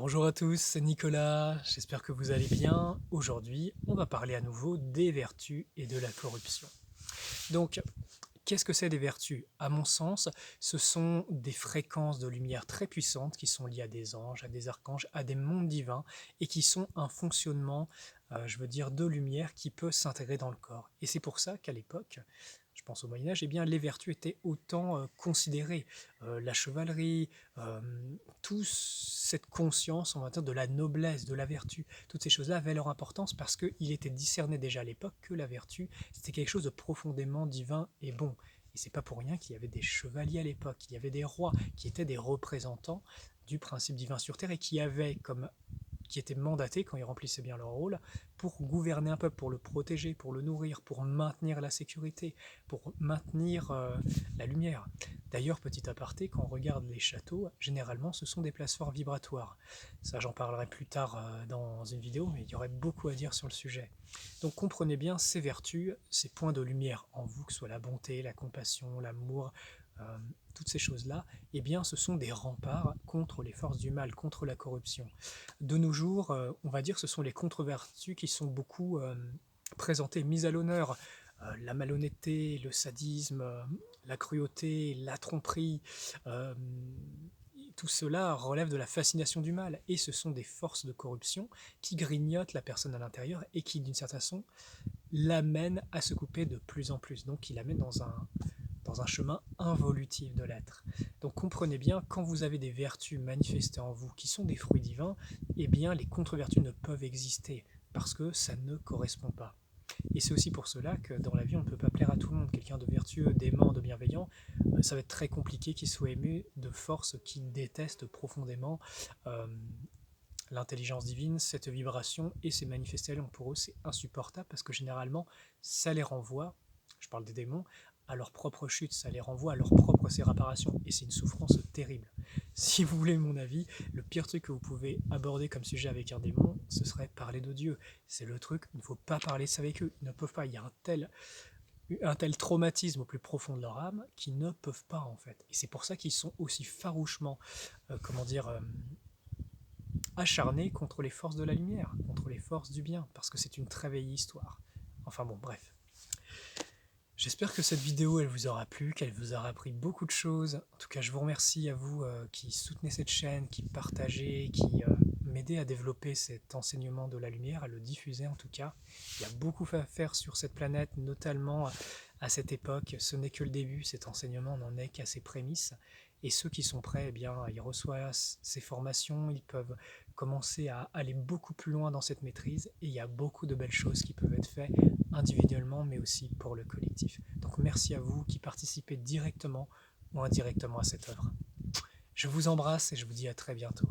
Bonjour à tous, c'est Nicolas, j'espère que vous allez bien. Aujourd'hui, on va parler à nouveau des vertus et de la corruption. Donc, qu'est-ce que c'est des vertus? À mon sens, ce sont des fréquences de lumière très puissantes qui sont liées à des anges, à des archanges, à des mondes divins et qui sont un fonctionnement, de lumière qui peut s'intégrer dans le corps. Et c'est pour ça qu'à l'époque, je pense au Moyen-Âge, eh bien, les vertus étaient autant considérées. La chevalerie, euh, toute cette conscience, on va dire, de la noblesse, de la vertu, toutes ces choses-là avaient leur importance parce qu'il était discerné déjà à l'époque que la vertu, c'était quelque chose de profondément divin et bon. Et c'est pas pour rien qu'il y avait des chevaliers à l'époque, qu'il y avait des rois qui étaient des représentants du principe divin sur terre et qui étaient mandatés, quand ils remplissaient bien leur rôle, pour gouverner un peuple, pour le protéger, pour le nourrir, pour maintenir la sécurité, pour maintenir la lumière. D'ailleurs, petit aparté, quand on regarde les châteaux, généralement ce sont des places fortes vibratoires. Ça, j'en parlerai plus tard dans une vidéo, mais il y aurait beaucoup à dire sur le sujet. Donc comprenez bien ces vertus, ces points de lumière en vous, que ce soit la bonté, la compassion, l'amour, euh, toutes ces choses-là, eh bien ce sont des remparts contre les forces du mal, contre la corruption. De nos jours, on va dire que ce sont les contre-vertus qui sont beaucoup présentées, mises à l'honneur. La malhonnêteté, le sadisme, la cruauté, la tromperie, euh, tout cela relève de la fascination du mal. Et ce sont des forces de corruption qui grignotent la personne à l'intérieur et qui, d'une certaine façon, l'amènent à se couper de plus en plus. Donc, qui l'amènent dans un chemin involutif de l'être. Donc comprenez bien, quand vous avez des vertus manifestées en vous qui sont des fruits divins, eh bien les contre-vertus ne peuvent exister parce que ça ne correspond pas. Et c'est aussi pour cela que dans la vie, on ne peut pas plaire à tout le monde. Quelqu'un de vertueux, d'aimant, de bienveillant, ça va être très compliqué qu'il soit aimé de forces qui détestent profondément euh, l'intelligence divine, cette vibration et ces manifestations. Pour eux, c'est insupportable parce que généralement, ça les renvoie, je parle des démons, à leur propre chute, ça les renvoie à leur propre séparation et c'est une souffrance terrible. Si vous voulez mon avis, le pire truc que vous pouvez aborder comme sujet avec un démon, ce serait parler de Dieu. C'est le truc, il ne faut pas parler ça avec eux, ils ne peuvent pas, il y a un tel traumatisme au plus profond de leur âme qu'ils ne peuvent pas en fait. Et c'est pour ça qu'ils sont aussi farouchement, acharnés contre les forces de la lumière, contre les forces du bien, parce que c'est une très vieille histoire. Enfin bon, bref. J'espère que cette vidéo, elle vous aura plu, qu'elle vous aura appris beaucoup de choses. En tout cas, je vous remercie à vous qui soutenez cette chaîne, qui partagez, qui m'aidez à développer cet enseignement de la lumière, à le diffuser en tout cas. Il y a beaucoup à faire sur cette planète, notamment à cette époque. Ce n'est que le début, cet enseignement n'en est qu'à ses prémices. Et ceux qui sont prêts, eh bien, ils reçoivent ces formations, ils peuvent commencer à aller beaucoup plus loin dans cette maîtrise. Et il y a beaucoup de belles choses qui peuvent être faites individuellement, mais aussi pour le collectif. Donc merci à vous qui participez directement ou indirectement à cette œuvre. Je vous embrasse et je vous dis à très bientôt.